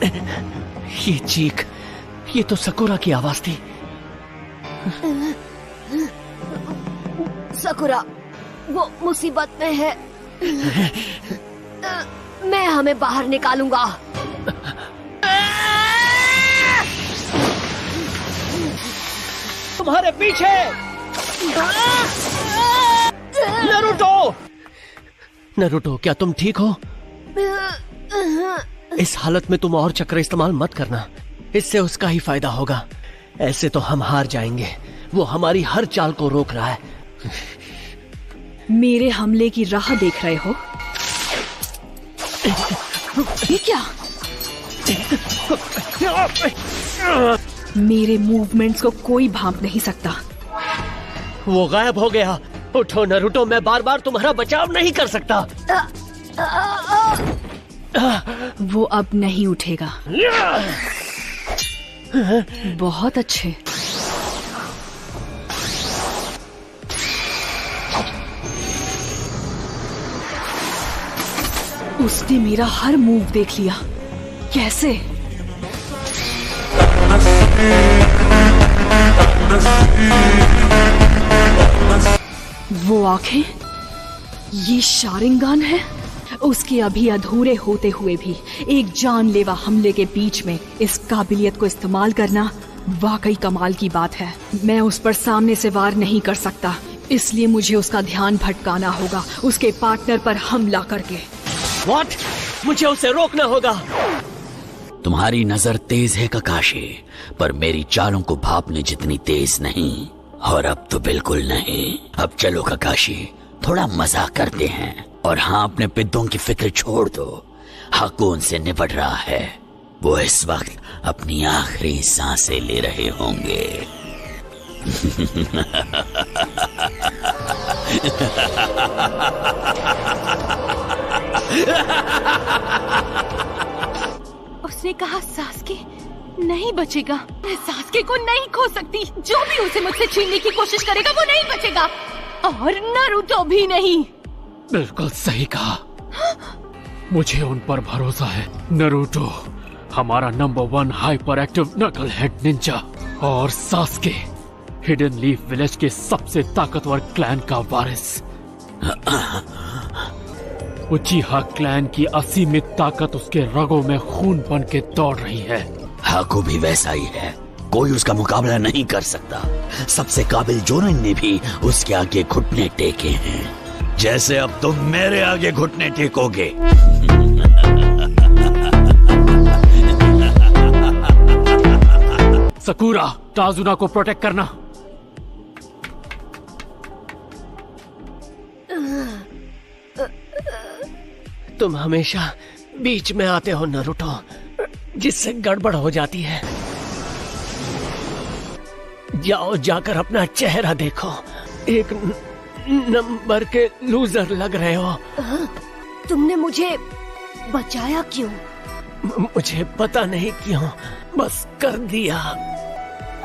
ये चीख, ये तो सकुरा की आवाज थी। सकुरा, वो मुसीबत में है। मैं हमें बाहर निकालूंगा। तुम्हारे पीछे नरूटो! नरूटो, क्या तुम ठीक हो? इस हालत में तुम और चक्र इस्तेमाल मत करना, इससे उसका ही फायदा होगा। ऐसे तो हम हार जाएंगे। वो हमारी हर चाल को रोक रहा है। मेरे हमले की राह देख रहे हो? ये क्या? मेरे मूवमेंट्स को कोई भांप नहीं सकता। वो गायब हो गया। उठो नरूटो, मैं बार बार तुम्हारा बचाव नहीं कर सकता। वो अब नहीं उठेगा। बहुत अच्छे। उसने मेरा हर मूव देख लिया। कैसे? वो आंखें, ये शारिंगान है। उसके अभी अधूरे होते हुए भी एक जानलेवा हमले के बीच में इस काबिलियत को इस्तेमाल करना वाकई कमाल की बात है। मैं उस पर सामने से वार नहीं कर सकता, इसलिए मुझे उसका ध्यान भटकाना होगा उसके पार्टनर पर हमला करके। What? मुझे उसे रोकना होगा। तुम्हारी नजर तेज है ककाशी, पर मेरी चालों को भापने जितनी तेज नहीं। और अब तो बिल्कुल नहीं। अब चलो ककाशी, थोड़ा मजाक करते हैं। और हाँ, अपने पिद्दों की फिक्र छोड़ दो। हाकुन से निपट रहा है। वो इस वक्त अपनी आखिरी सांसें ले रहे होंगे। उसने कहा सास्के नहीं बचेगा। मैं सास्के को नहीं खो सकती। जो भी उसे मुझसे छीनने की कोशिश करेगा वो नहीं बचेगा, और नारुतो भी नहीं। बिल्कुल सही कहा। मुझे उन पर भरोसा है। नारुतो हमारा नंबर 1 हाइपर एक्टिव नकल हेड निंजा, और सास्के हिडन लीफ विलेज के सबसे ताकतवर क्लैन का वारिस। उचिहा क्लैन की असीमित ताकत उसके रगों में खून बन के दौड़ रही है। हाकू भी वैसा ही है। कोई उसका मुकाबला नहीं कर सकता। सबसे काबिल जोरन ने भी उसके आगे घुटने टेके हैं, जैसे अब तुम मेरे आगे घुटने टेकोगे। सकुरा, टाजुना को प्रोटेक्ट करना। तुम हमेशा बीच में आते हो नारुतो, जिससे गड़बड़ हो जाती है। जाओ, जाकर अपना चेहरा देखो। एक नंबर के लूजर लग रहे हो। तुमने मुझे बचाया क्यों? मुझे पता नहीं क्यों, बस कर दिया।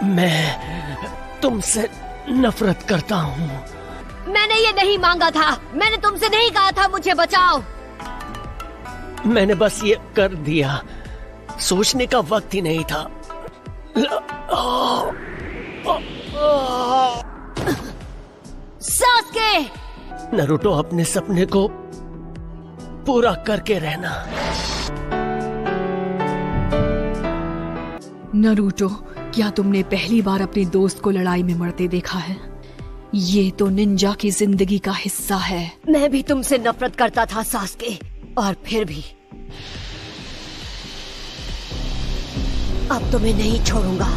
मैं तुमसे नफरत करता हूँ। मैंने ये नहीं मांगा था। मैंने तुमसे नहीं कहा था मुझे बचाओ। मैंने बस ये कर दिया। सोचने का वक्त ही नहीं था। सास्के! नारुतो, अपने सपने को पूरा करके रहना। नारुतो, क्या तुमने पहली बार अपने दोस्त को लड़ाई में मरते देखा है? ये तो निंजा की जिंदगी का हिस्सा है। मैं भी तुमसे नफरत करता था सास्के, और फिर भी अब तुम्हें नहीं छोड़ूंगा।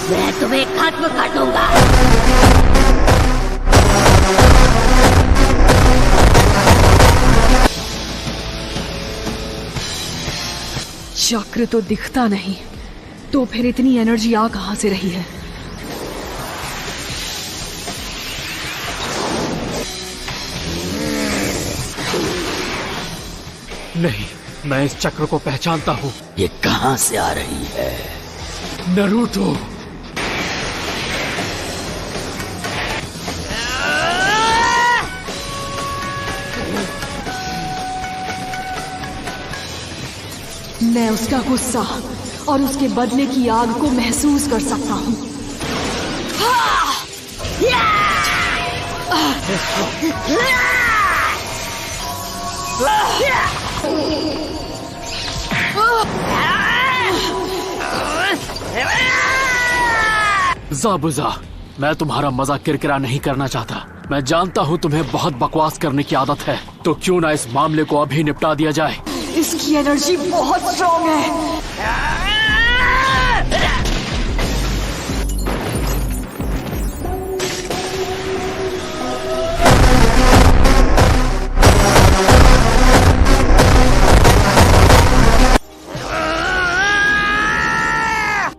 मैं तुम्हें खत्म कर दूंगा। चक्र तो दिखता नहीं, तो फिर इतनी एनर्जी आ कहां से रही है? नहीं, मैं इस चक्र को पहचानता हूँ। ये कहां से आ रही है? नारुतो, मैं उसका गुस्सा और उसके बदले की आग को महसूस कर सकता हूँ। ज़ाबुज़ा, मैं तुम्हारा मजाक किरकिरा नहीं करना चाहता। मैं जानता हूँ तुम्हें बहुत बकवास करने की आदत है, तो क्यों ना इस मामले को अभी निपटा दिया जाए। इसकी एनर्जी बहुत स्ट्रॉन्ग है।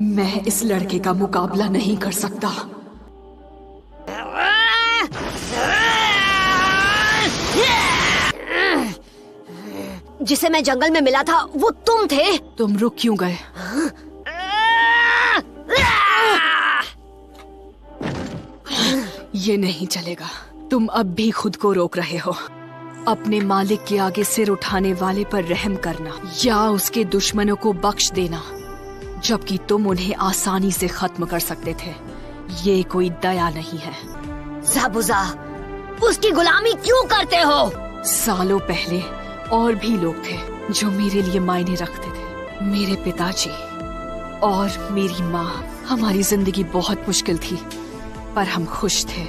मैं इस लड़के का मुकाबला नहीं कर सकता। जिसे मैं जंगल में मिला था वो तुम थे। तुम रुक क्यों गए? ये नहीं चलेगा। तुम अब भी खुद को रोक रहे हो। अपने मालिक के आगे सिर उठाने वाले पर रहम करना या उसके दुश्मनों को बख्श देना, जबकि तुम उन्हें आसानी से खत्म कर सकते थे, ये कोई दया नहीं है। ज़ाबुज़ा, उसकी गुलामी क्यों करते हो? सालों पहले और भी लोग थे जो मेरे लिए मायने रखते थे। मेरे पिताजी और मेरी माँ। हमारी जिंदगी बहुत मुश्किल थी, पर हम खुश थे।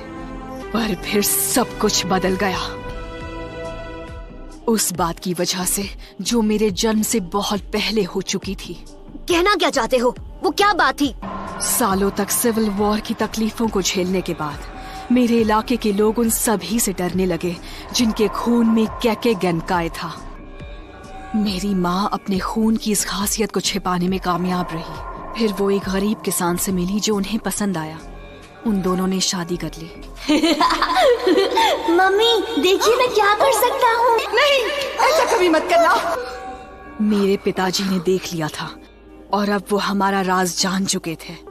पर फिर सब कुछ बदल गया, उस बात की वजह से जो मेरे जन्म से बहुत पहले हो चुकी थी। कहना क्या चाहते हो? वो क्या बात थी? सालों तक सिविल वॉर की तकलीफों को झेलने के बाद मेरे इलाके के लोग उन सभी से डरने लगे जिनके खून में कैके गनकाए था। मेरी माँ अपने खून की इस खासियत को छिपाने में कामयाब रही। फिर वो एक गरीब किसान से मिली जो उन्हें पसंद आया। उन दोनों ने शादी कर ली। मम्मी देखिए मैं क्या कर सकता हूँ। नहीं, ऐसा कभी मत करना। मेरे पिताजी ने देख लिया था और अब वो हमारा राज जान चुके थे।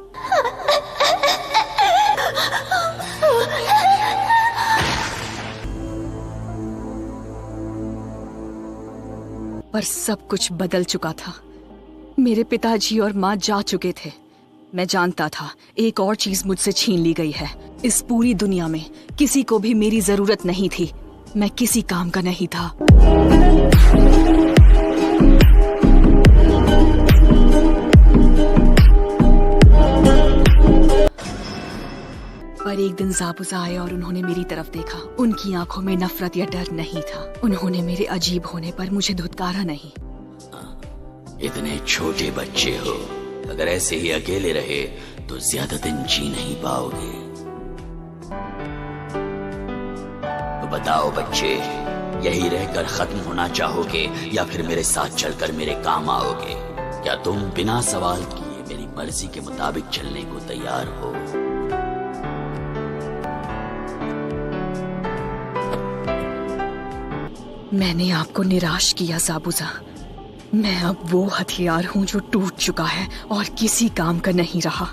पर सब कुछ बदल चुका था। मेरे पिताजी और माँ जा चुके थे। मैं जानता था एक और चीज मुझसे छीन ली गई है। इस पूरी दुनिया में किसी को भी मेरी जरूरत नहीं थी। मैं किसी काम का नहीं था। पर एक दिन ज़ाबुज़ा आए और उन्होंने मेरी तरफ देखा। उनकी आंखों में नफरत या डर नहीं था। उन्होंने मेरे अजीब होने पर मुझे धुतकारा नहीं। इतने छोटे बच्चे हो, अगर ऐसे ही अकेले रहे तो ज्यादा दिन जी नहीं पाओगे। तो बताओ बच्चे, यही रहकर खत्म होना चाहोगे या फिर मेरे साथ चलकर मेरे काम आओगे? क्या तुम बिना सवाल किए मेरी मर्जी के मुताबिक चलने को तैयार हो? मैंने आपको निराश किया ज़ाबुज़ा। मैं अब वो हथियार हूँ जो टूट चुका है और किसी काम का नहीं रहा।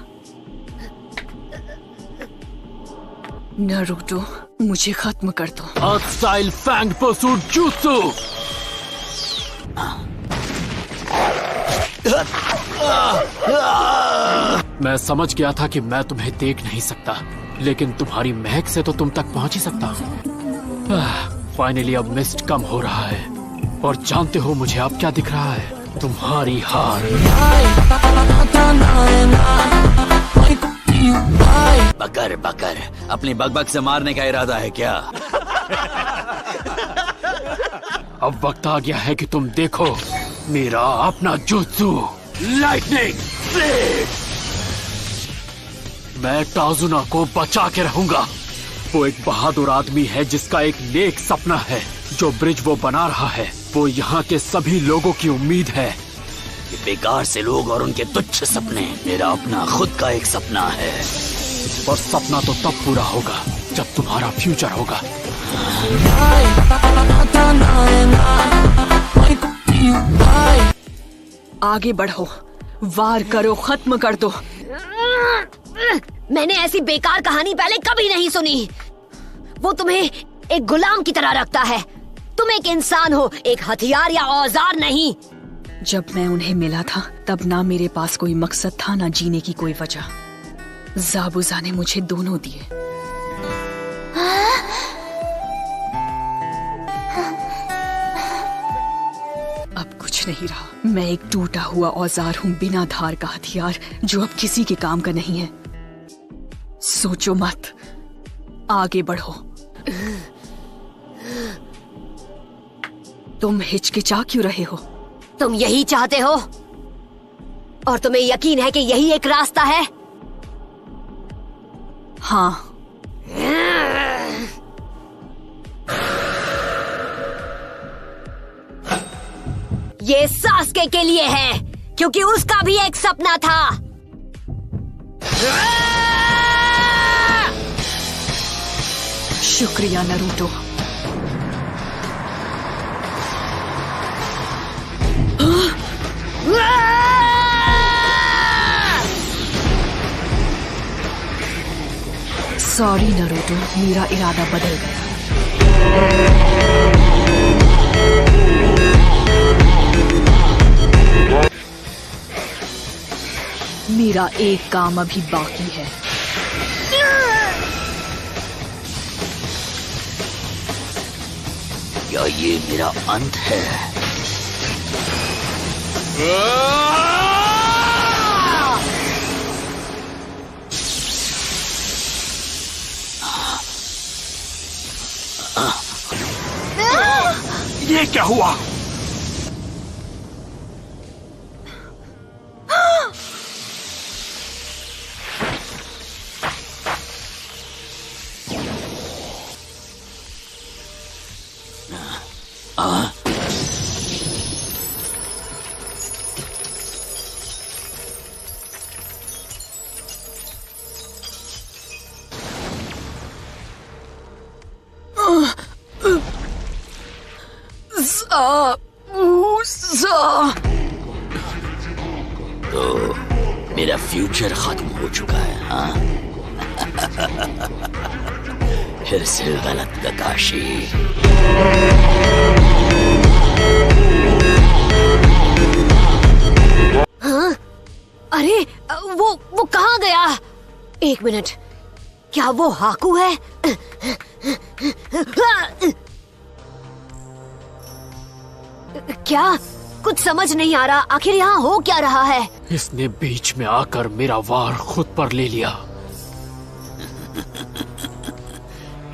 नारुतो, मुझे खत्म कर दो। अर्थ स्टाइल फैंग परसूट jutsu। मैं समझ गया था कि मैं तुम्हें देख नहीं सकता, लेकिन तुम्हारी महक से तो तुम तक पहुंच ही सकता हूँ। फाइनली अब मिस्ट कम हो रहा है और जानते हो मुझे अब क्या दिख रहा है? तुम्हारी हार। बकर बकर, अपनी बकबक से मारने का इरादा है क्या? अब वक्त आ गया है कि तुम देखो मेरा अपना जुत्सु लाइटनिंग ब्लेड। मैं टाजुना को बचा के रहूंगा। वो एक बहादुर आदमी है जिसका एक नेक सपना है। जो ब्रिज वो बना रहा है वो यहाँ के सभी लोगों की उम्मीद है। ये बेकार से लोग और उनके तुच्छ सपने, मेरा अपना खुद का एक सपना है। और सपना तो तब पूरा होगा जब तुम्हारा फ्यूचर होगा। आगे बढ़ो, वार करो, खत्म कर दो। मैंने ऐसी बेकार कहानी पहले कभी नहीं सुनी। वो तुम्हें एक गुलाम की तरह रखता है। तुम एक इंसान हो, एक हथियार या औजार नहीं। जब मैं उन्हें मिला था तब ना मेरे पास कोई मकसद था ना जीने की कोई वजह। ज़ाबुज़ा ने मुझे दोनों दिए। अब कुछ नहीं रहा। मैं एक टूटा हुआ औजार हूँ, बिना धार का हथियार जो अब किसी के काम का नहीं है। सोचो मत, आगे बढ़ो। तुम हिचकिचा क्यों रहे हो? तुम यही चाहते हो और तुम्हें यकीन है कि यही एक रास्ता है? हाँ। ये सास्के के लिए है, क्योंकि उसका भी एक सपना था। शुक्रिया नरूटो। सॉरी नरूटो, मेरा इरादा बदल गया। मेरा एक काम अभी बाकी है। क्या ये मेरा अंत है? ये क्या हुआ? तो मेरा फ्यूचर खत्म हो चुका है, हाँ? फिर से गलत ककाशी। हाँ? अरे वो कहाँ गया? एक मिनट, क्या वो हाकू है? क्या? कुछ समझ नहीं आ रहा, आखिर यहाँ हो क्या रहा है? इसने बीच में आकर मेरा वार खुद पर ले लिया।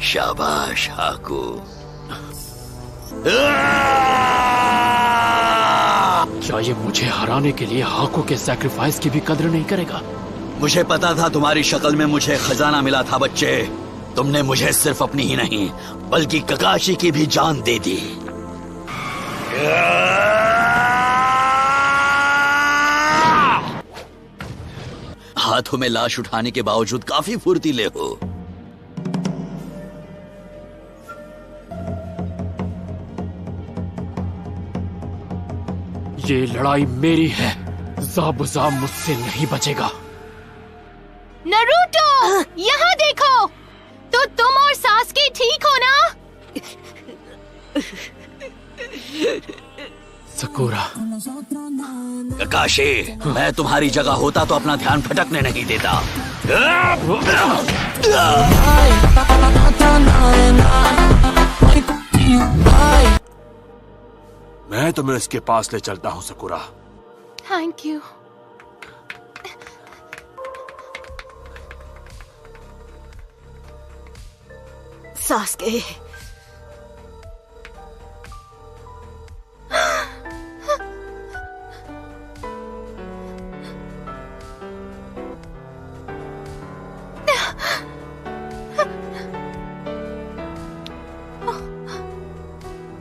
शाबाश हाकू। क्या ये मुझे हराने के लिए हाकू के सैक्रिफाइस की भी कद्र नहीं करेगा? मुझे पता था तुम्हारी शक्ल में मुझे खजाना मिला था बच्चे। तुमने मुझे सिर्फ अपनी ही नहीं बल्कि ककाशी की भी जान दे दी। हाथों में लाश उठाने के बावजूद काफी फुर्तीले हो। ये लड़ाई मेरी है, ज़ाबुज़ा मुझसे नहीं बचेगा। नरूटो, यहाँ देखो। तो तुम और सास्के ठीक हो ना? सकुरा। ककाशी, मैं तुम्हारी जगह होता तो अपना ध्यान भटकने नहीं देता। मैं तुम्हें इसके पास ले चलता हूँ सकुरा। Thank you. सास्के,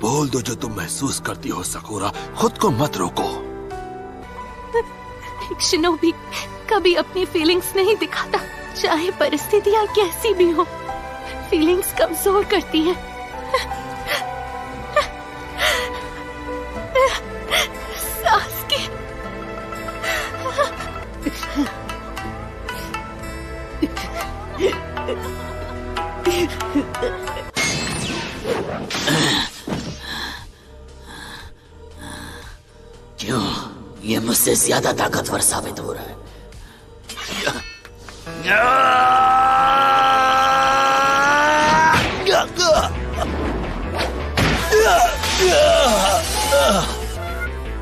बोल दो जो तुम महसूस करती हो सकुरा, खुद को मत रोको। एक शिनोबी कभी अपनी फीलिंग्स नहीं दिखाता, चाहे परिस्थितियां कैसी भी हो। फीलिंग्स कमजोर करती हैं। सास्के, क्यों? ये मुझसे ज्यादा ताकतवर साबित हो रहा है।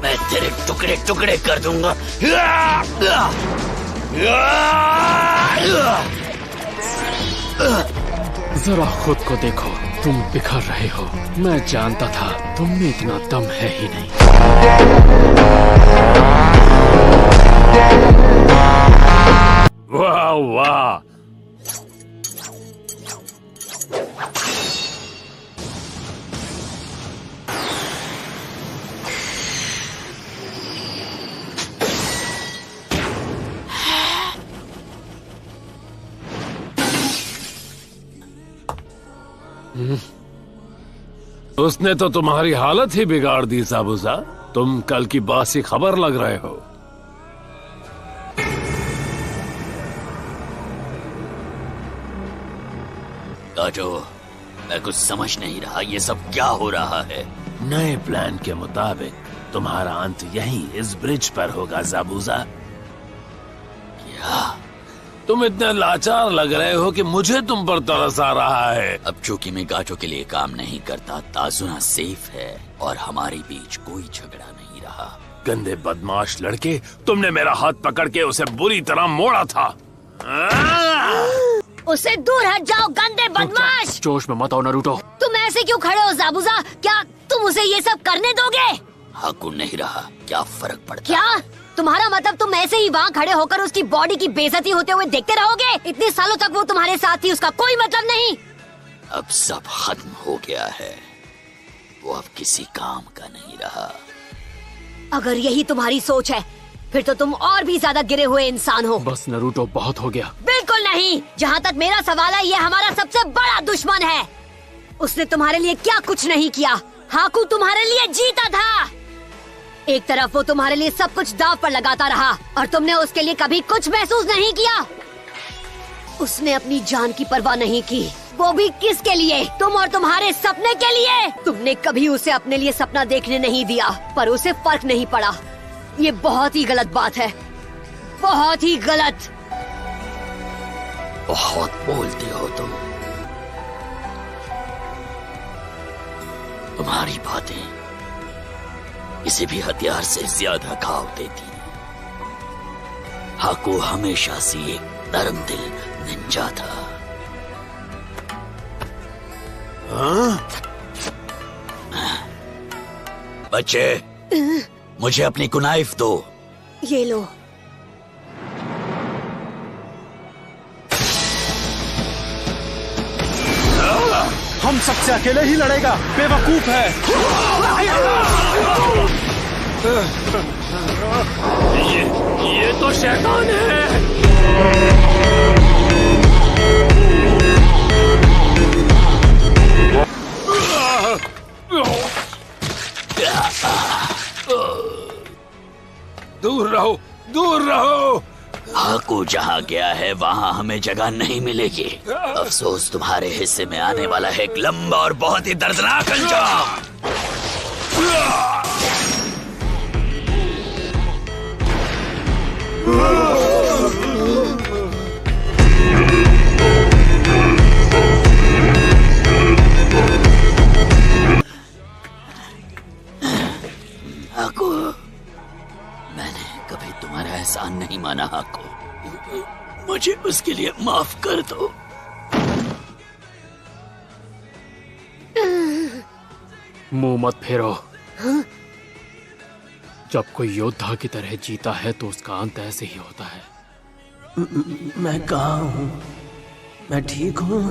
मैं तेरे टुकड़े टुकड़े कर दूंगा। जरा खुद को देखो, तुम बिखर रहे हो। मैं जानता था तुम में इतना दम है ही नहीं। वाह वाह, उसने तो तुम्हारी हालत ही बिगाड़ दी ज़ाबुज़ा। तुम कल की बासी खबर लग रहे हो। काटो, मैं कुछ समझ नहीं रहा, ये सब क्या हो रहा है? नए प्लान के मुताबिक तुम्हारा अंत यहीं इस ब्रिज पर होगा ज़ाबुज़ा। क्या? तुम इतने लाचार लग रहे हो कि मुझे तुम पर तरस आ रहा है। अब चूंकि मैं गाटो के लिए काम नहीं करता, ताजुना सेफ है और हमारे बीच कोई झगड़ा नहीं रहा। गंदे बदमाश लड़के, तुमने मेरा हाथ पकड़ के उसे बुरी तरह मोड़ा था। उससे दूर हट जाओ गंदे बदमाश। जोश में मत आओ नरूटो। तुम ऐसे क्यों खड़े हो ज़ाबुज़ा? क्या तुम उसे ये सब करने दोगे? हाकू नहीं रहा, क्या फर्क पड़ता? क्या तुम्हारा मतलब तुम ऐसे ही वहाँ खड़े होकर उसकी बॉडी की बेइज्जती होते हुए देखते रहोगे? इतने सालों तक वो तुम्हारे साथ थी, उसका कोई मतलब नहीं। अब सब खत्म हो गया है, वो अब किसी काम का नहीं रहा। अगर यही तुम्हारी सोच है, फिर तो तुम और भी ज्यादा गिरे हुए इंसान हो। बस नरूटो, बहुत हो गया। बिल्कुल नहीं। जहाँ तक मेरा सवाल है, ये हमारा सबसे बड़ा दुश्मन है। उसने तुम्हारे लिए क्या कुछ नहीं किया। हाकू तुम्हारे लिए जीता था। एक तरफ वो तुम्हारे लिए सब कुछ दांव पर लगाता रहा और तुमने उसके लिए कभी कुछ महसूस नहीं किया। उसने अपनी जान की परवाह नहीं की, वो भी किसके लिए? तुम और तुम्हारे सपने के लिए। तुमने कभी उसे अपने लिए सपना देखने नहीं दिया, पर उसे फर्क नहीं पड़ा। ये बहुत ही गलत बात है, बहुत ही गलत। बहुत बोलते हो तुम। तुम्हारी बातें किसी भी हथियार से ज्यादा घाव देती। हाकू हमेशा से एक नरम दिल निंजा था। बच्चे, मुझे अपनी कुनाइफ दो। ये लो। हम सबसे अकेले ही लड़ेगा, बेवकूफ है। ये तो शैतान है। दूर रहो, दूर रहो। हाकू जहाँ गया है वहाँ हमें जगह नहीं मिलेगी। अफसोस, तुम्हारे हिस्से में आने वाला है एक लंबा और बहुत ही दर्दनाक अंजाम। हाकू, मैंने कभी तुम्हारा एहसान नहीं माना। हाकू, मुझे उसके लिए माफ कर दो। मुंह मत फेरो। जब कोई योद्धा की तरह जीता है तो उसका अंत ऐसे ही होता है। मैं कहाँ हूँ? मैं ठीक हूँ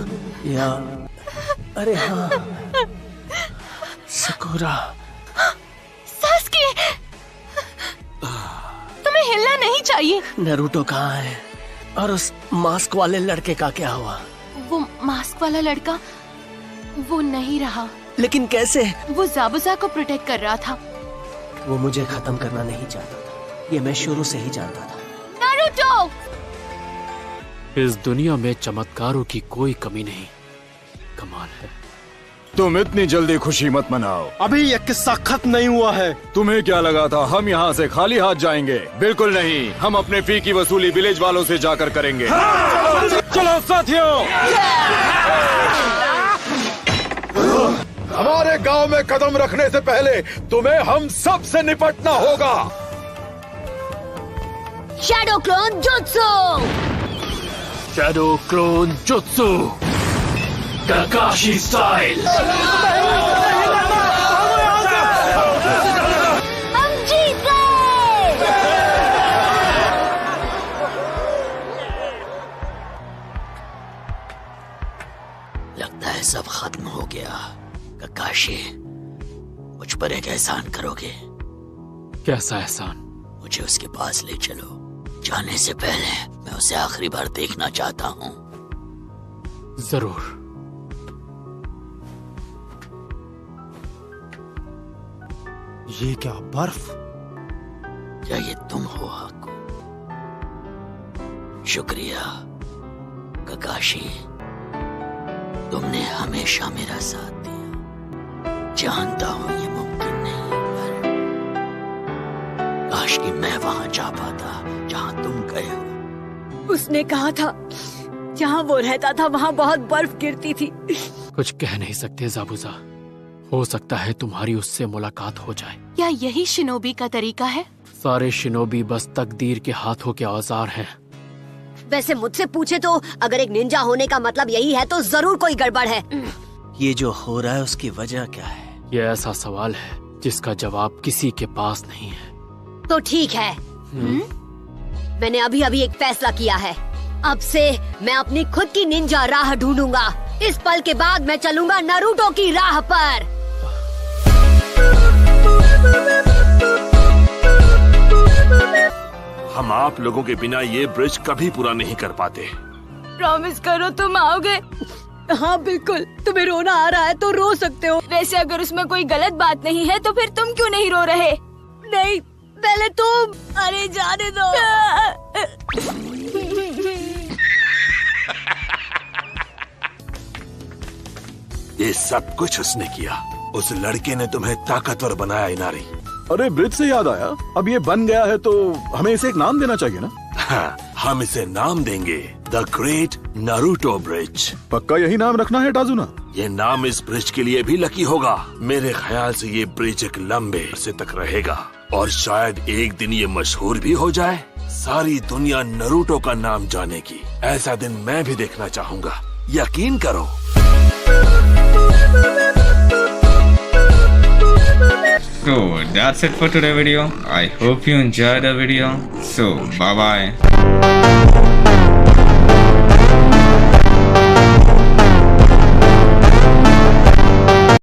या? अरे हाँ, सकुरा। सास्के, तुम्हें हिलना नहीं चाहिए। नरूटो कहाँ है? और उस मास्क वाले लड़के का क्या हुआ? वो मास्क वाला लड़का वो नहीं रहा। लेकिन कैसे? वो ज़ाबुज़ा को प्रोटेक्ट कर रहा था। वो मुझे खत्म करना नहीं चाहता था, ये मैं शुरू से ही जानता था। नारुतो! इस दुनिया में चमत्कारों की कोई कमी नहीं। कमाल है, तुम इतनी जल्दी खुशी मत मनाओ, अभी ये किस्सा खत्म नहीं हुआ है। तुम्हें क्या लगा था हम यहाँ से खाली हाथ जाएंगे? बिल्कुल नहीं, हम अपने फी की वसूली विलेज वालों से जाकर करेंगे। चलो साथियों, हमारे गांव में कदम रखने से पहले तुम्हें हम सब से निपटना होगा। Shadow clone jutsu. Shadow clone jutsu, काकाशी style. हम जीत गए। लगता है सब खत्म हो गया। काकाशी, मुझ पर एक एहसान करोगे? कैसा एहसान? मुझे उसके पास ले चलो। जाने से पहले मैं उसे आखिरी बार देखना चाहता हूँ। जरूर। ये क्या बर्फ? क्या ये तुम हो हाकू? शुक्रिया काकाशी, तुमने हमेशा मेरा साथ दिया। जानता हूँ ये मुमकिन नहीं, पर काश कि मैं वहां जा पाता जहां तुम गए हो। उसने कहा था जहाँ वो रहता था वहाँ बहुत बर्फ गिरती थी। कुछ कह नहीं सकते ज़ाबुज़ा, हो सकता है तुम्हारी उससे मुलाकात हो जाए। क्या यही शिनोबी का तरीका है? सारे शिनोबी बस तकदीर के हाथों के औजार हैं। वैसे मुझसे पूछे तो अगर एक निंजा होने का मतलब यही है तो जरूर कोई गड़बड़ है। ये जो हो रहा है उसकी वजह क्या है? ये ऐसा सवाल है जिसका जवाब किसी के पास नहीं है। तो ठीक है, मैंने अभी अभी एक फैसला किया है। अब से मैं अपनी खुद की निंजा राह ढूंढूंगा। इस पल के बाद मैं चलूंगा नारुतो की राह पर। हम आप लोगों के बिना ये ब्रिज कभी पूरा नहीं कर पाते। प्रॉमिस करो तुम आओगे। हाँ बिल्कुल, तुम्हें रोना आ रहा है तो रो सकते हो। वैसे अगर उसमें कोई गलत बात नहीं है तो फिर तुम क्यों नहीं रो रहे? नहीं, पहले तुम। अरे जाने दो। ये सब कुछ उसने किया। उस लड़के ने तुम्हें ताकतवर बनाया इनारी। अरे ब्रिज से याद आया, अब ये बन गया है तो हमें इसे एक नाम देना चाहिए ना? हाँ, हम इसे नाम देंगे द ग्रेट नारुतो ब्रिज। पक्का यही नाम रखना है टाजुना? ये नाम इस ब्रिज के लिए भी लकी होगा। मेरे ख्याल से ये ब्रिज एक लंबे अरसे तक रहेगा और शायद एक दिन ये मशहूर भी हो जाए। सारी दुनिया नारुतो का नाम जानेगी। ऐसा दिन मैं भी देखना चाहूँगा, यकीन करो। So that's it for today's video. I hope you enjoyed the video. So bye bye.